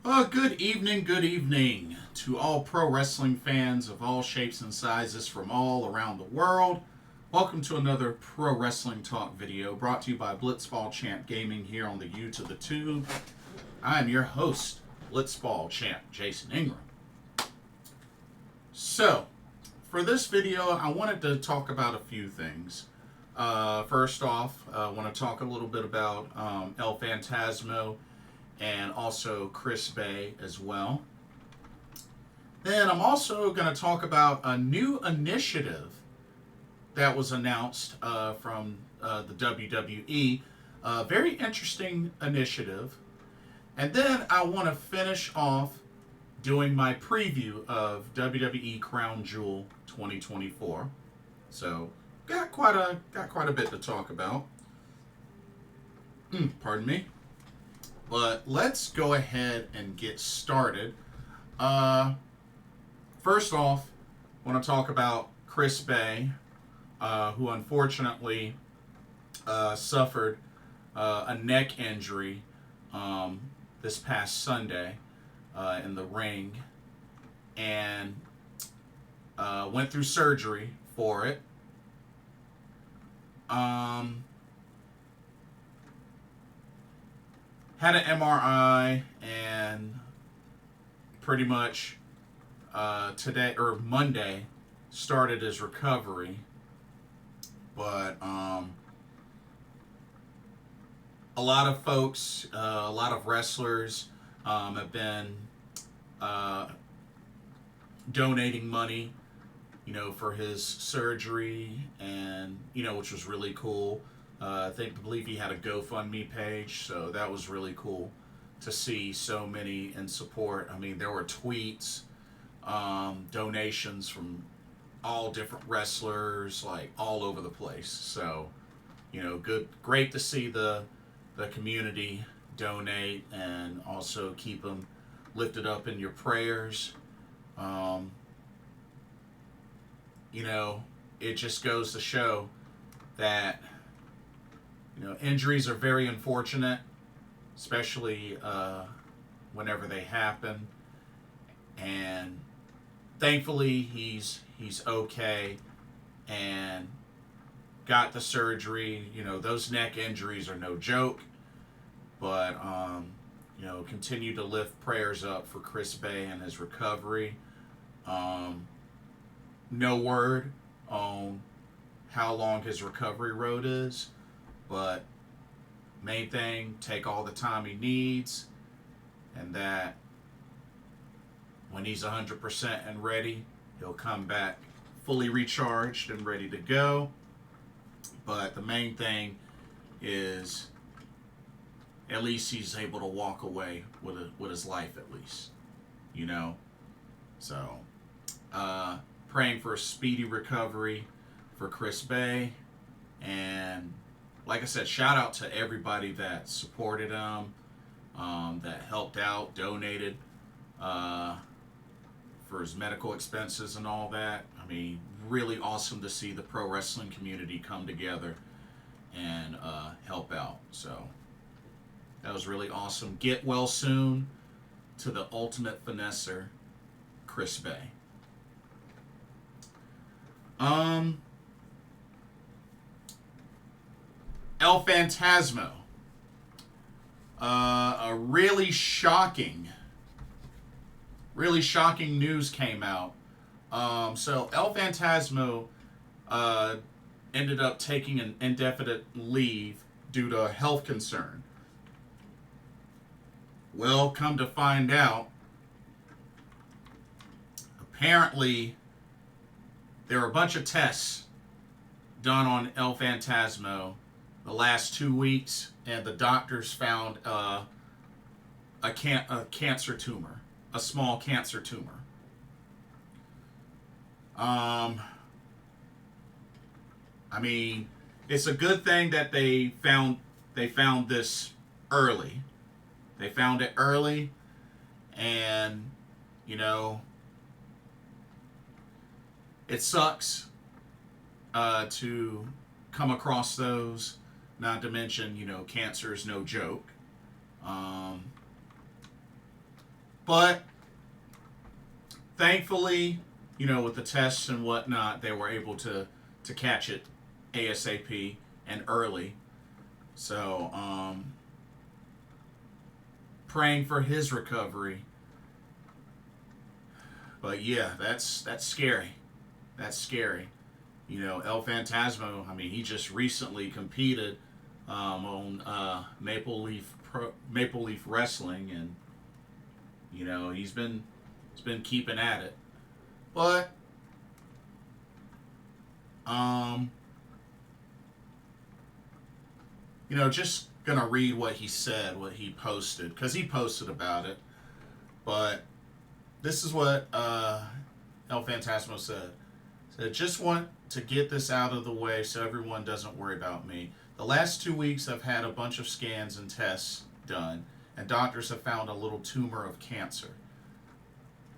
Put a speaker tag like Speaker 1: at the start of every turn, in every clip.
Speaker 1: Good evening to all pro wrestling fans of all shapes and sizes from all around the world. Welcome to another Pro Wrestling Talk video brought to you by Blitzball Champ Gaming here on the U to the Tube. I am your host, Blitzball Champ Jason Ingram. So, for this video, I wanted to talk about a few things. First off, I want to talk a little bit about El Phantasmo and also Chris Bay as well. Then I'm also going to talk about a new initiative that was announced from the WWE. A very interesting initiative. And then I want to finish off doing my preview of WWE Crown Jewel 2024. So got quite a bit to talk about. Pardon me. But let's go ahead and get started. First off, I want to talk about Chris Bay, who unfortunately suffered a neck injury this past Sunday in the ring, and went through surgery for it. Had an MRI, and pretty much today or Monday started his recovery. But a lot of folks, a lot of wrestlers have been donating money, for his surgery, and which was really cool. I believe he had a GoFundMe page, so that was really cool to see so many in support. I mean, there were tweets, donations from all different wrestlers, like all over the place. So, great to see the community donate and also keep them lifted up in your prayers. It just goes to show that injuries are very unfortunate, especially whenever they happen. And thankfully, he's okay and got the surgery. Those neck injuries are no joke. But continue to lift prayers up for Chris Bay and his recovery. No word on how long his recovery road is. But main thing, take all the time he needs, and that when he's 100% and ready, he'll come back fully recharged and ready to go. But the main thing is at least he's able to walk away with his life, at least, So, praying for a speedy recovery for Chris Bay. And like I said, shout out to everybody that supported him, that helped out, donated for his medical expenses and all that. I mean, really awesome to see the pro wrestling community come together and help out. So that was really awesome. Get well soon to the ultimate finesser, Chris Bay. El Phantasmo. A really shocking news came out. So El Phantasmo ended up taking an indefinite leave due to a health concern. Well, come to find out, apparently there were a bunch of tests done on El Phantasmo the last 2 weeks, and the doctors found a cancer tumor, a small cancer tumor. I mean, it's a good thing that they found this early. They found it early, and it sucks to come across those. Not to mention, cancer is no joke. But thankfully, you know, with the tests and whatnot, they were able to catch it ASAP and early. So, praying for his recovery. But yeah, that's scary. That's scary. You know, El Phantasmo, I mean, he just recently competed on Maple Leaf Wrestling, and you know, he's been keeping at it. But you know, just gonna read what he said, what he posted, because he posted about it. But this is what El Phantasmo said. So just want to get this out of the way so everyone doesn't worry about me. The last 2 weeks I've had a bunch of scans and tests done, and doctors have found a little tumor of cancer.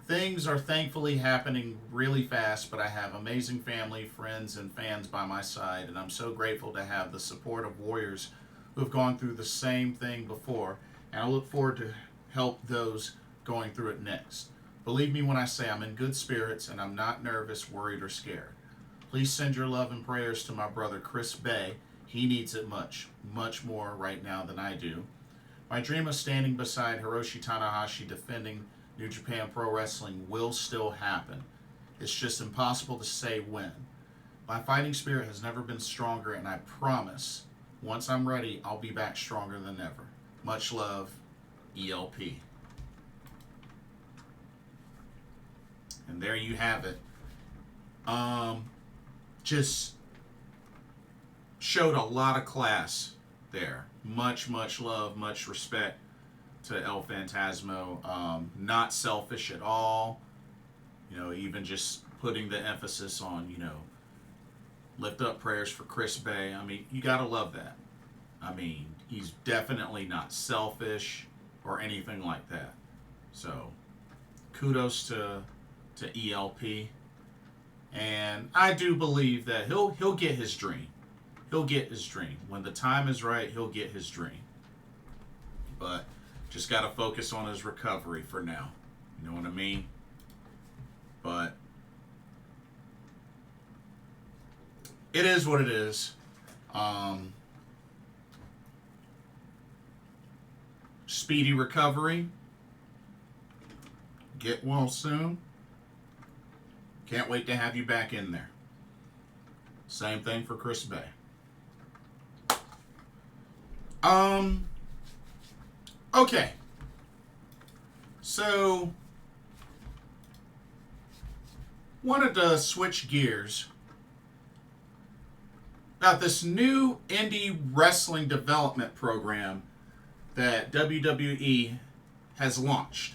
Speaker 1: Things are thankfully happening really fast, but I have amazing family, friends, and fans by my side, and I'm so grateful to have the support of warriors who have gone through the same thing before, and I look forward to help those going through it next. Believe me when I say I'm in good spirits and I'm not nervous, worried, or scared. Please send your love and prayers to my brother Chris Bay. He needs it much, much more right now than I do. My dream of standing beside Hiroshi Tanahashi defending New Japan Pro Wrestling will still happen. It's just impossible to say when. My fighting spirit has never been stronger, and I promise, once I'm ready, I'll be back stronger than ever. Much love, ELP. And there you have it. Just showed a lot of class there. Much love, much respect to El Phantasmo. Not selfish at all. You know, even just putting the emphasis on, you know, lift up prayers for Chris Bay. I mean, you gotta love that. I mean, he's definitely not selfish or anything like that. So, kudos to ELP. And I do believe that he'll get his dream. He'll get his dream. When the time is right, he'll get his dream. But just got to focus on his recovery for now. You know what I mean? But it is what it is. Speedy recovery. Get well soon. Can't wait to have you back in there. Same thing for Chris Bay. Okay. So, wanted to switch gears about this new indie wrestling development program that WWE has launched.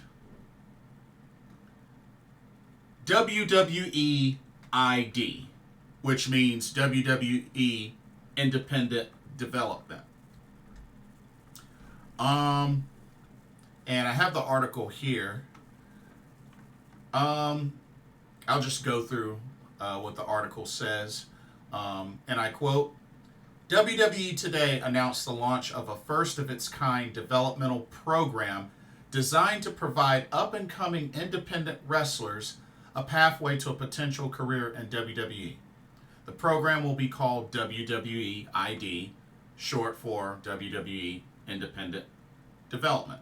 Speaker 1: WWE ID, which means WWE Independent Development. And I have the article here. I'll just go through what the article says. And I quote, WWE today announced the launch of a first-of-its-kind developmental program designed to provide up-and-coming independent wrestlers a pathway to a potential career in WWE. The program will be called WWE ID, short for WWE Independent Development.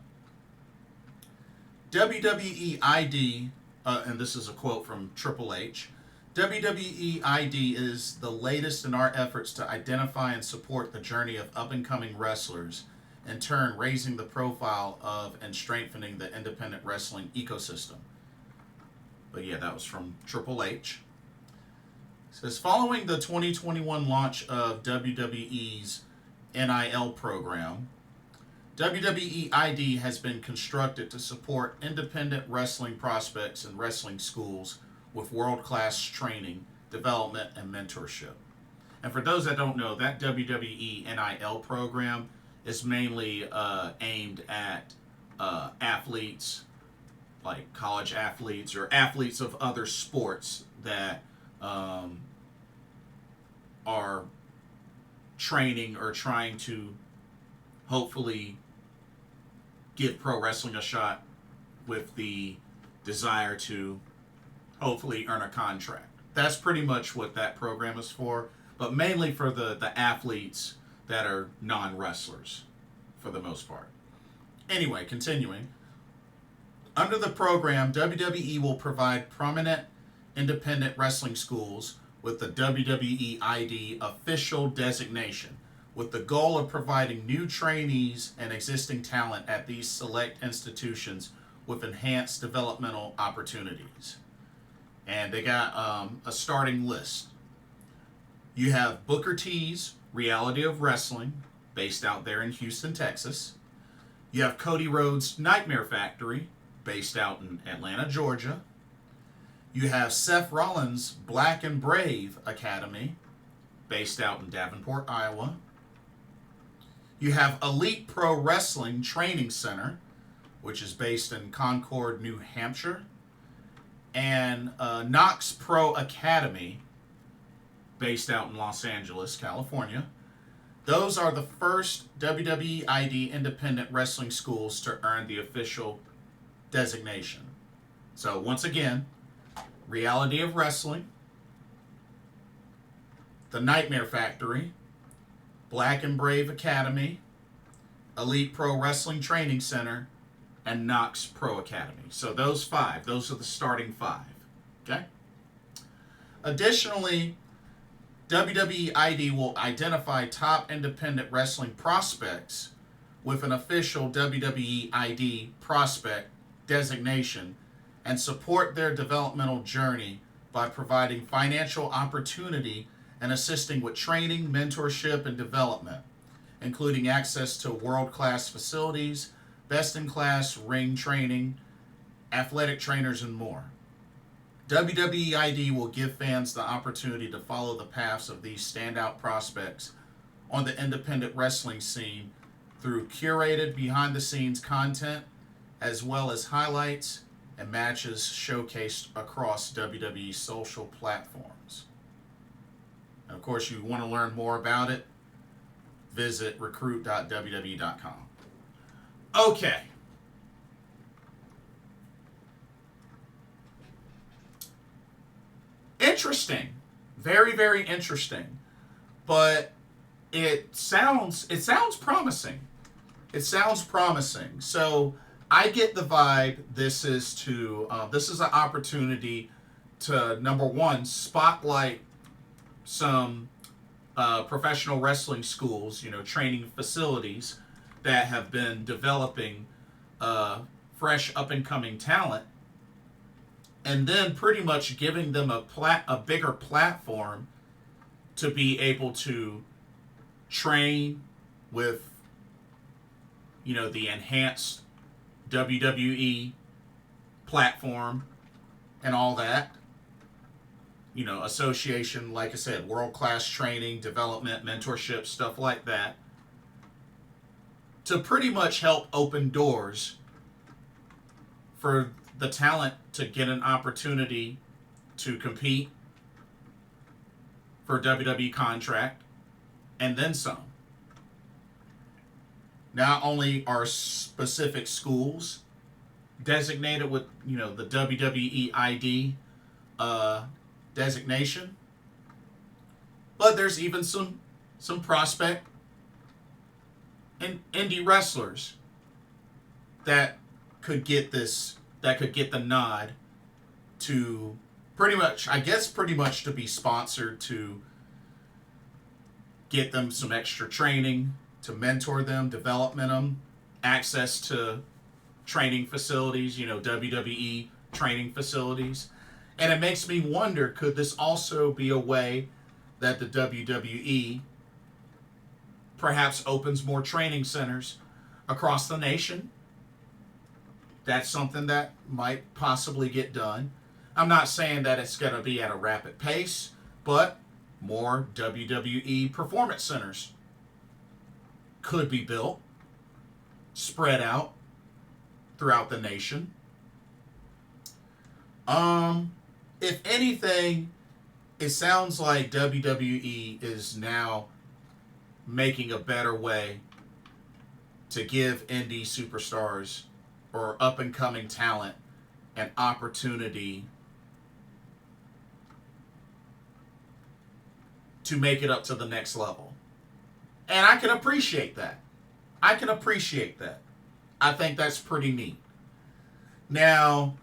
Speaker 1: WWE ID, and this is a quote from Triple H, WWE ID is the latest in our efforts to identify and support the journey of up-and-coming wrestlers, in turn raising the profile of and strengthening the independent wrestling ecosystem. But yeah, that was from Triple H. It says, following the 2021 launch of WWE's NIL program, WWE ID has been constructed to support independent wrestling prospects and wrestling schools with world-class training, development, and mentorship. And for those that don't know, that WWE NIL program is mainly aimed at athletes, like college athletes or athletes of other sports that are training or trying to hopefully give pro wrestling a shot with the desire to hopefully earn a contract. That's pretty much what that program is for, but mainly for the athletes that are non-wrestlers for the most part. Anyway, continuing. Under the program, WWE will provide prominent independent wrestling schools with the WWE ID official designation, with the goal of providing new trainees and existing talent at these select institutions with enhanced developmental opportunities. And they got a starting list. You have Booker T's Reality of Wrestling, based out there in Houston, Texas. You have Cody Rhodes' Nightmare Factory, based out in Atlanta, Georgia. You have Seth Rollins' Black and Brave Academy, based out in Davenport, Iowa. You have Elite Pro Wrestling Training Center, which is based in Concord, New Hampshire. And Knox Pro Academy, based out in Los Angeles, California. Those are the first WWE ID independent wrestling schools to earn the official designation. So once again, Reality of Wrestling, The Nightmare Factory, Black and Brave Academy, Elite Pro Wrestling Training Center, and Knox Pro Academy. So those five, those are the starting five. Okay? Additionally, WWE ID will identify top independent wrestling prospects with an official WWE ID prospect designation and support their developmental journey by providing financial opportunity and assisting with training, mentorship, and development, including access to world-class facilities, best-in-class ring training, athletic trainers, and more. WWE ID will give fans the opportunity to follow the paths of these standout prospects on the independent wrestling scene through curated behind-the-scenes content, as well as highlights and matches showcased across WWE social platforms. And of course, you want to learn more about it, visit recruit.wwe.com. Okay. Interesting. Very, very interesting. But it sounds promising. It sounds promising. So I get the vibe this is an opportunity to, number one, spotlight some professional wrestling schools, training facilities that have been developing fresh up-and-coming talent, and then pretty much giving them a bigger platform to be able to train with, the enhanced WWE platform and all that. Association, like I said, world-class training, development, mentorship, stuff like that, to pretty much help open doors for the talent to get an opportunity to compete for a WWE contract and then some. Not only are specific schools designated with, the WWE ID designation, but there's even some prospect and indie wrestlers that could get the nod to pretty much to be sponsored, to get them some extra training, to mentor them, development them, access to training facilities, WWE training facilities. And it makes me wonder, could this also be a way that the WWE perhaps opens more training centers across the nation? That's something that might possibly get done. I'm not saying that it's going to be at a rapid pace, but more WWE performance centers could be built, spread out throughout the nation. If anything, it sounds like WWE is now making a better way to give indie superstars or up-and-coming talent an opportunity to make it up to the next level. And I can appreciate that. I can appreciate that. I think that's pretty neat. Now,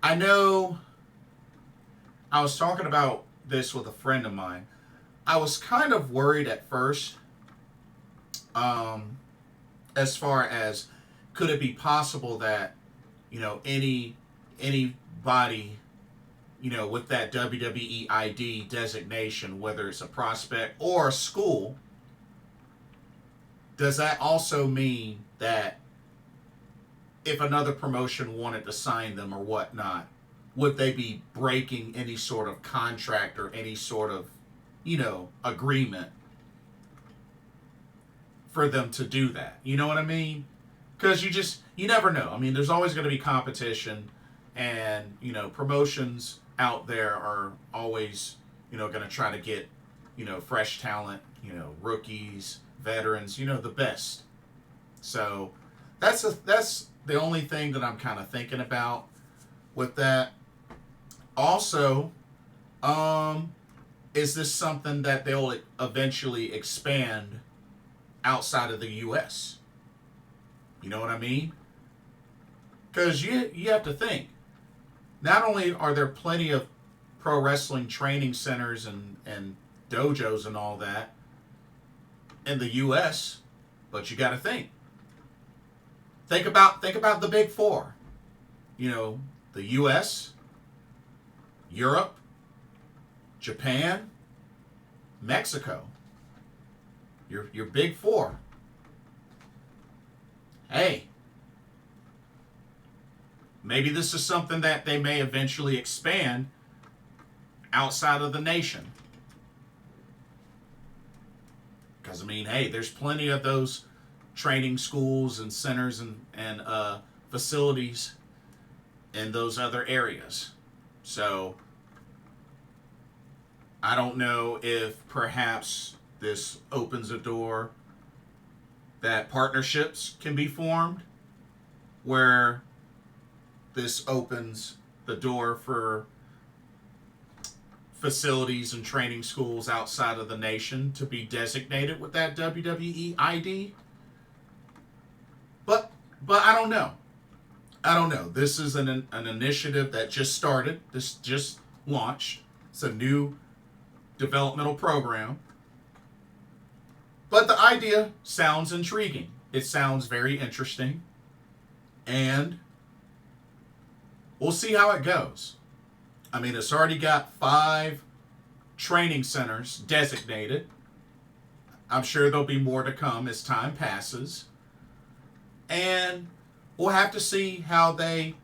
Speaker 1: I know I was talking about this with a friend of mine. I was kind of worried at first, as far as could it be possible that, anybody, with that WWE ID designation, whether it's a prospect or a school, does that also mean that if another promotion wanted to sign them or whatnot, would they be breaking any sort of contract or any sort of, agreement for them to do that? You know what I mean? Because you never know. I mean, there's always going to be competition, and, promotions out there are always, going to try to get, fresh talent, rookies, veterans, the best. So that's the only thing that I'm kind of thinking about with that. Also, is this something that they'll eventually expand outside of the U.S.? You know what I mean? Because you have to think, not only are there plenty of pro wrestling training centers and dojos and all that in the U.S., but you got to think. Think about the big four. The U.S., Europe, Japan, Mexico. Your big four. Hey, maybe this is something that they may eventually expand outside of the nation. Because, hey, there's plenty of those training schools and centers and facilities in those other areas. So, I don't know if perhaps this opens a door that partnerships can be formed, where this opens the door for facilities and training schools outside of the nation to be designated with that WWE ID. But I don't know. This is an initiative that just started. This just launched. It's a new developmental program. But the idea sounds intriguing. It sounds very interesting. And we'll see how it goes. It's already got 5 training centers designated. I'm sure there'll be more to come as time passes. And we'll have to see how they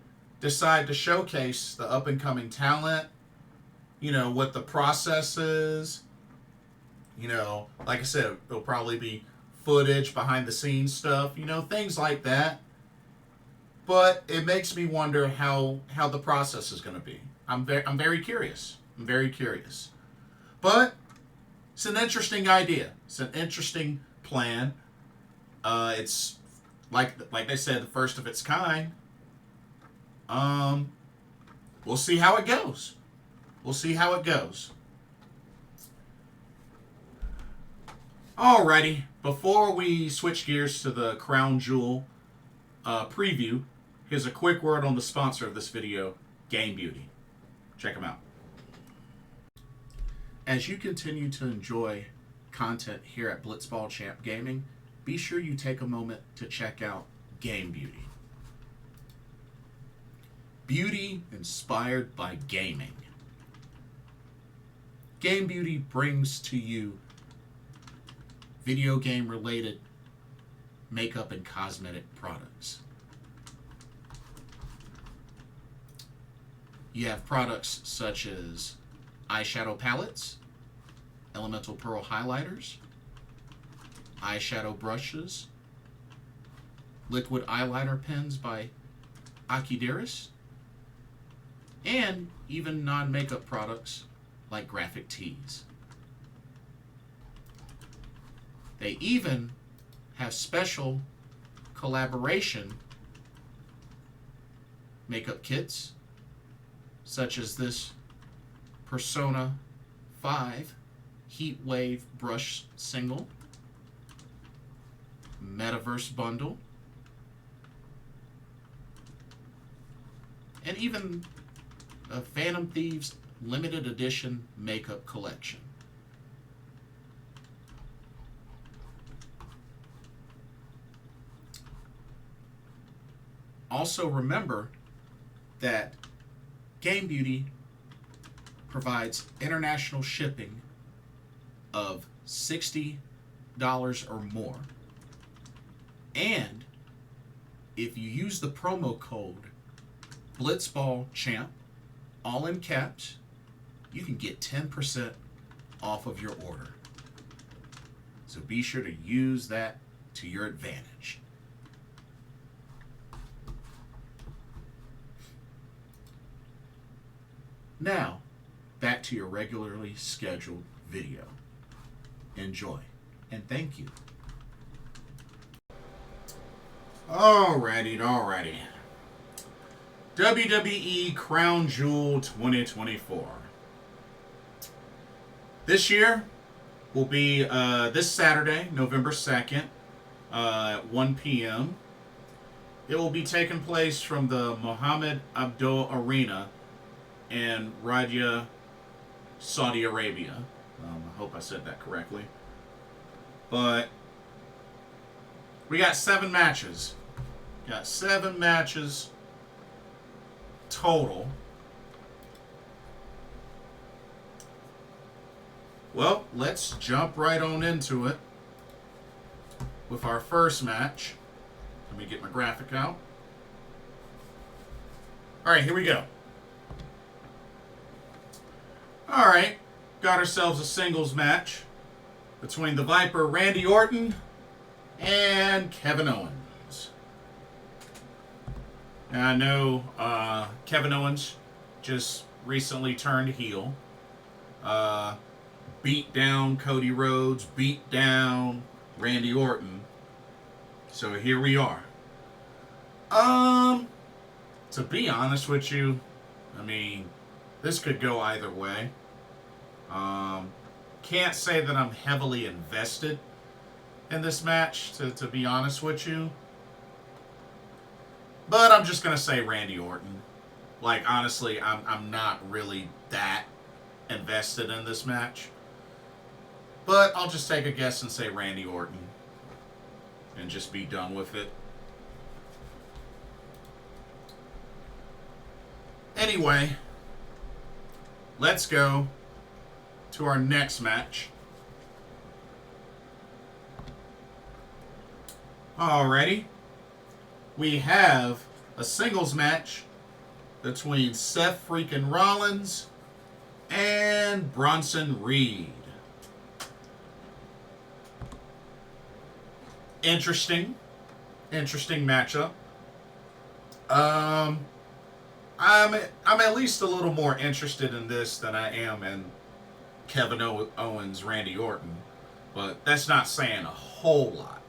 Speaker 1: decide to showcase the up-and-coming talent, what the process is. Like I said, there'll probably be footage, behind-the-scenes stuff, things like that. But it makes me wonder how the process is going to be. I'm very curious. But it's an interesting idea. It's an interesting plan. It's like they said, the first of its kind. We'll see how it goes. Alrighty, before we switch gears to the Crown Jewel preview, here's a quick word on the sponsor of this video, Game Beauty. Check them out. As you continue to enjoy content here at Blitzball Champ Gaming, be sure you take a moment to check out Game Beauty. Beauty inspired by gaming. Game Beauty brings to you video game related makeup and cosmetic products. You have products such as eyeshadow palettes, elemental pearl highlighters, eyeshadow brushes, liquid eyeliner pens by Akideris, and even non-makeup products like graphic tees. They even have special collaboration makeup kits, such as this Persona 5 Heat Wave Brush Single, Metaverse Bundle, and even a Phantom Thieves Limited Edition Makeup Collection. Also remember that Game Beauty provides international shipping of $60 or more. And if you use the promo code BlitzballChamp, all in caps, you can get 10% off of your order. So be sure to use that to your advantage. Now, back to your regularly scheduled video. Enjoy, and thank you. Alrighty. WWE Crown Jewel 2024. This year will be this Saturday, November 2nd, at 1 p.m. It will be taking place from the Mohammed Abdul Arena in Riyadh, Saudi Arabia. I hope I said that correctly. But we got 7 matches. Got 7 matches total. Well, let's jump right on into it with our first match. Let me get my graphic out. Alright, here we go. Alright, got ourselves a singles match between the Viper Randy Orton and Kevin Owens. And I know Kevin Owens just recently turned heel. Beat down Cody Rhodes, beat down Randy Orton. So here we are. To be honest with you, I mean, this could go either way. Can't say that I'm heavily invested in this match, to be honest with you. But I'm just going to say Randy Orton. Like, honestly, I'm not really that invested in this match. But I'll just take a guess and say Randy Orton. And just be done with it. Anyway, let's go to our next match. Alrighty. We have a singles match between Seth Freakin Rollins and Bronson Reed. Interesting matchup. I'm at least a little more interested in this than I am in Kevin Owens, Randy Orton, but that's not saying a whole lot.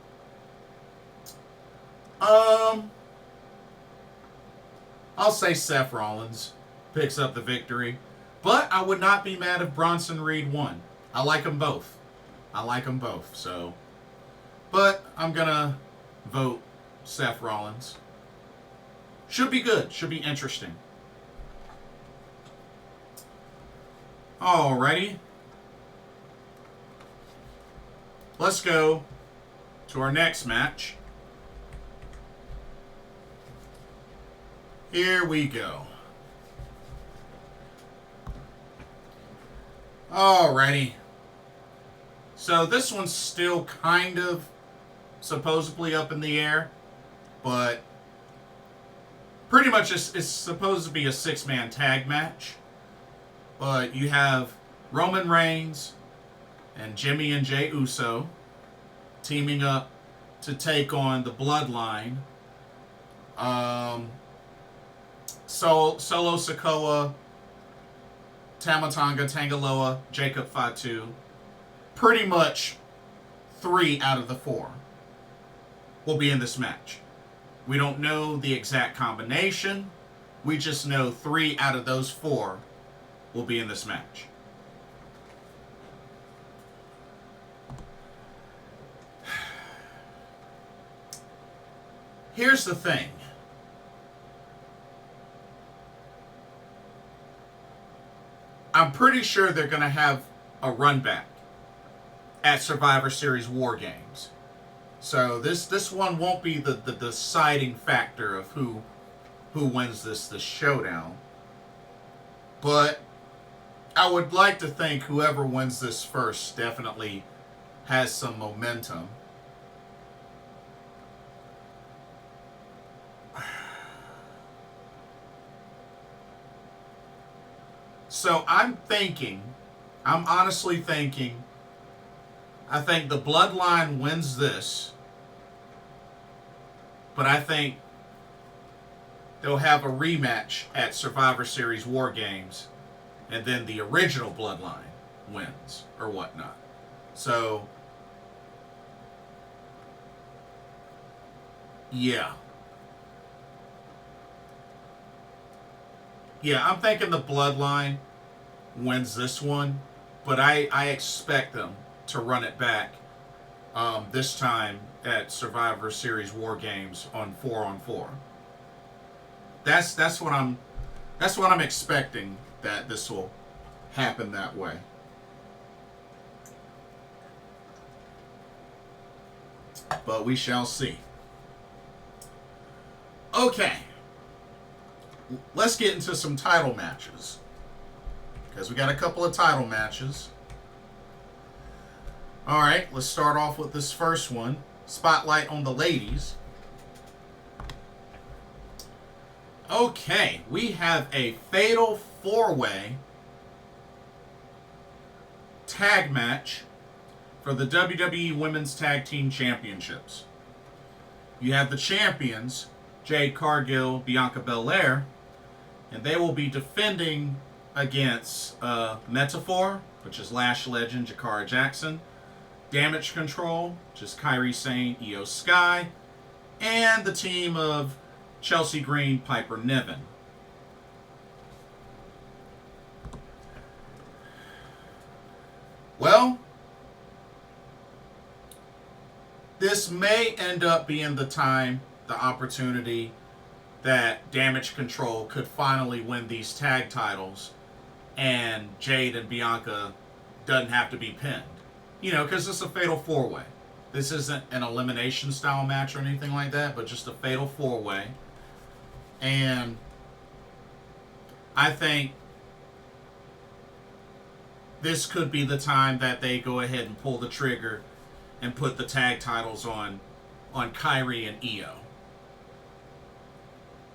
Speaker 1: I'll say Seth Rollins picks up the victory, but I would not be mad if Bronson Reed won. I like them both. So, but I'm gonna vote Seth Rollins. Should be good. Should be interesting. Alrighty. Let's go to our next match. Here we go. Alrighty. So this one's still kind of supposedly up in the air, but pretty much it's supposed to be a 6-man tag match. But you have Roman Reigns and Jimmy and Jey Uso teaming up to take on the Bloodline. Solo Sikoa, Tama Tonga, Tangaloa, Jacob Fatu. Pretty much 3 out of the 4 will be in this match. We don't know the exact combination We just know 3 out of those 4 will be in this match. Here's the thing. I'm pretty sure they're going to have a run back at Survivor Series War Games. So this one won't be the deciding factor of who wins this showdown. But I would like to think whoever wins this first definitely has some momentum. So I'm honestly thinking, I think the Bloodline wins this, but I think they'll have a rematch at Survivor Series War Games, and then the original Bloodline wins, or whatnot. So, yeah. Yeah, I'm thinking the Bloodline wins this one, but I expect them to run it back this time at Survivor Series War Games on 4-on-4. That's what I'm expecting, that this will happen that way. But we shall see. Okay. Let's get into some title matches, because we got a couple of title matches. All right, let's start off with this first one. Spotlight on the ladies. Okay, we have a fatal 4-way tag match for the WWE Women's Tag Team Championships. You have the champions, Jade, Cargill, Bianca, Belair, and they will be defending against Metaphor, which is Lash legend Jakara Jackson, Damage Control, which is Kairi, Sane, Io Sky, and the team of Chelsea Green, Piper Niven. Well, this may end up being the opportunity that Damage Control could finally win these tag titles, and Jade and Bianca doesn't have to be pinned. You know, because it's a fatal 4-way. This isn't an elimination style match or anything like that, but just a fatal 4-way. And I think this could be the time that they go ahead and pull the trigger and put the tag titles on Kairi and Io.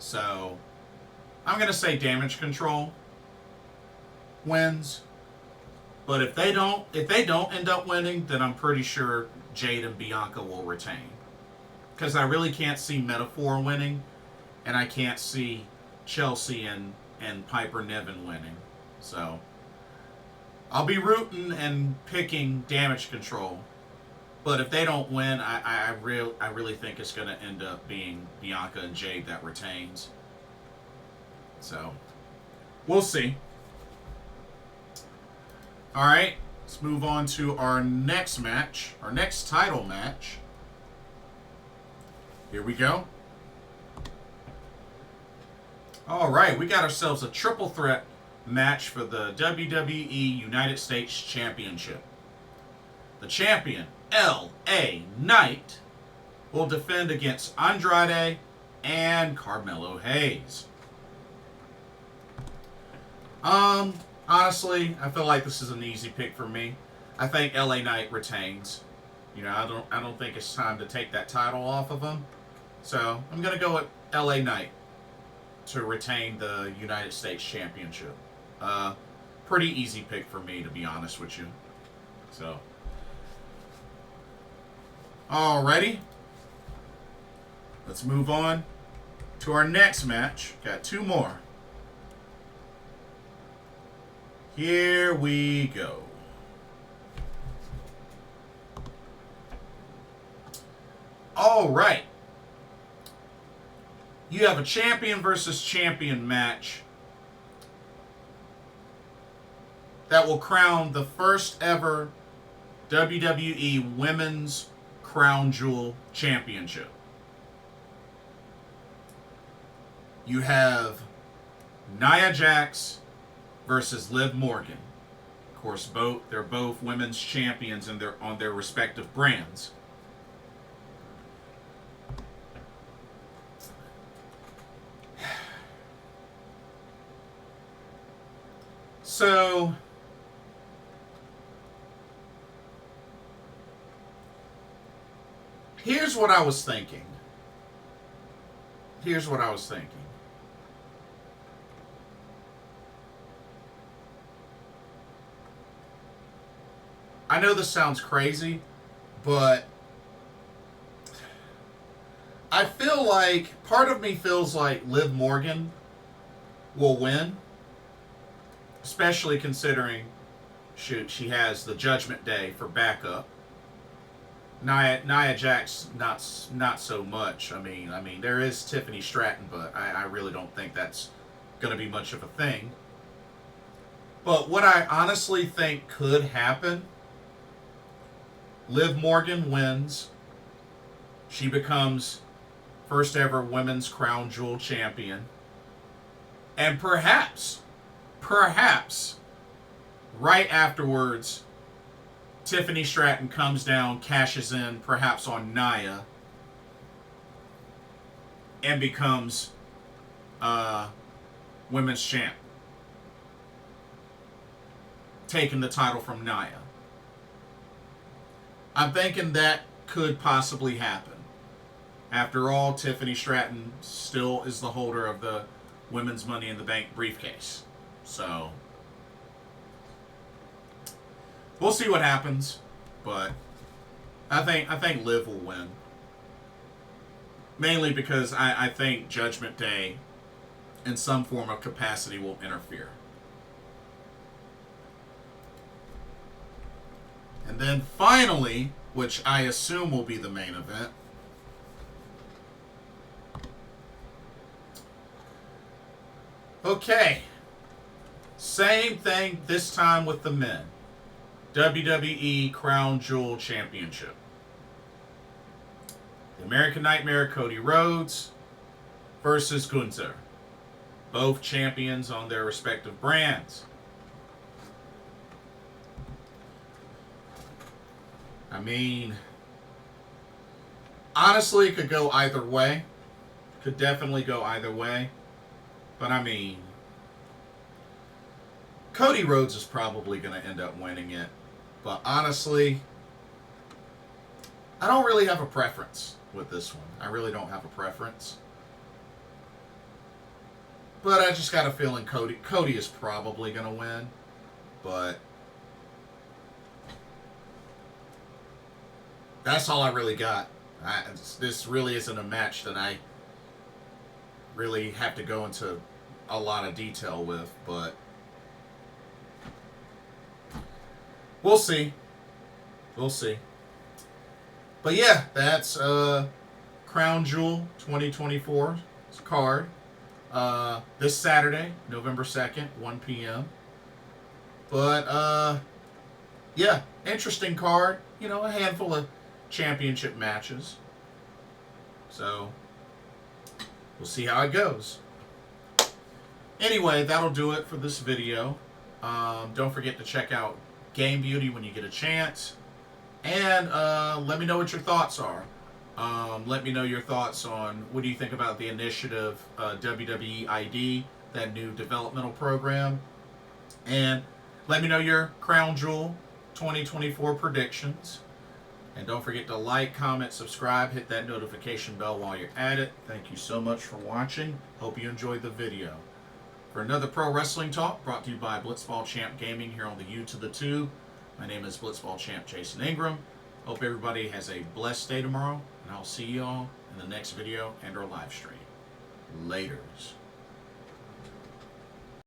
Speaker 1: So, I'm going to say Damage Control wins. But if they don't end up winning, then I'm pretty sure Jade and Bianca will retain. Because I really can't see Metaphor winning, and I can't see Chelsea and Piper Niven winning. So, I'll be rooting and picking Damage Control. But if they don't win, I really think it's going to end up being Bianca and Jade that retains. So, we'll see. All right, let's move on to our next match, our next title match. Here we go. All right, we got ourselves a triple threat match for the WWE United States Championship. The champion, LA Knight, will defend against Andrade and Carmelo Hayes. Honestly, I feel like this is an easy pick for me. I think LA Knight retains. You know, I don't think it's time to take that title off of him. So, I'm going to go with LA Knight to retain the United States Championship. Pretty easy pick for me, to be honest with you. So, alrighty. Let's move on to our next match. Got 2 more. Here we go. All right. you have a champion versus champion match that will crown the first ever WWE Women's Crown Jewel Championship. You have Nia Jax versus Liv Morgan. Of course, they're both women's champions on their respective brands. So, here's what I was thinking. I know this sounds crazy, but I feel like, part of me feels like Liv Morgan will win. Especially considering, she has the Judgment Day for backup. Nia Jax, not so much. I mean, there is Tiffany Stratton, but I really don't think that's going to be much of a thing. But what I honestly think could happen, Liv Morgan wins. She becomes first ever Women's Crown Jewel champion. And perhaps, right afterwards, Tiffany Stratton comes down, cashes in, perhaps on Nia, and becomes Women's Champ, taking the title from Nia. I'm thinking that could possibly happen. After all, Tiffany Stratton still is the holder of the Women's Money in the Bank briefcase. So, we'll see what happens, but I think Liv will win. Mainly because I think Judgment Day, in some form of capacity, will interfere. And then finally, which I assume will be the main event, okay, same thing this time with the men. WWE Crown Jewel Championship. The American Nightmare Cody Rhodes versus Gunther. Both champions on their respective brands. I mean, honestly, it could go either way. Could definitely go either way. But I mean, Cody Rhodes is probably going to end up winning it. But honestly, I don't really have a preference with this one. I really don't have a preference. But I just got a feeling Cody is probably going to win. But that's all I really got. This really isn't a match that I really have to go into a lot of detail with, but we'll see. We'll see. But yeah, that's Crown Jewel 2024 card. This Saturday, November 2nd, 1 p.m. But yeah, interesting card. You know, a handful of championship matches. So, we'll see how it goes. Anyway, that'll do it for this video. Don't forget to check out Game Beauty when you get a chance. And let me know what your thoughts are. Let me know your thoughts on what do you think about the initiative WWE ID, that new developmental program. And let me know your Crown Jewel 2024 predictions. And don't forget to like, comment, subscribe, hit that notification bell while you're at it. Thank you so much for watching. Hope you enjoyed the video. For another Pro Wrestling Talk brought to you by Blitzball Champ Gaming here on the U to the Tube. My name is Blitzball Champ Jason Ingram. Hope everybody has a blessed day tomorrow, and I'll see you all in the next video and our live stream. Laters.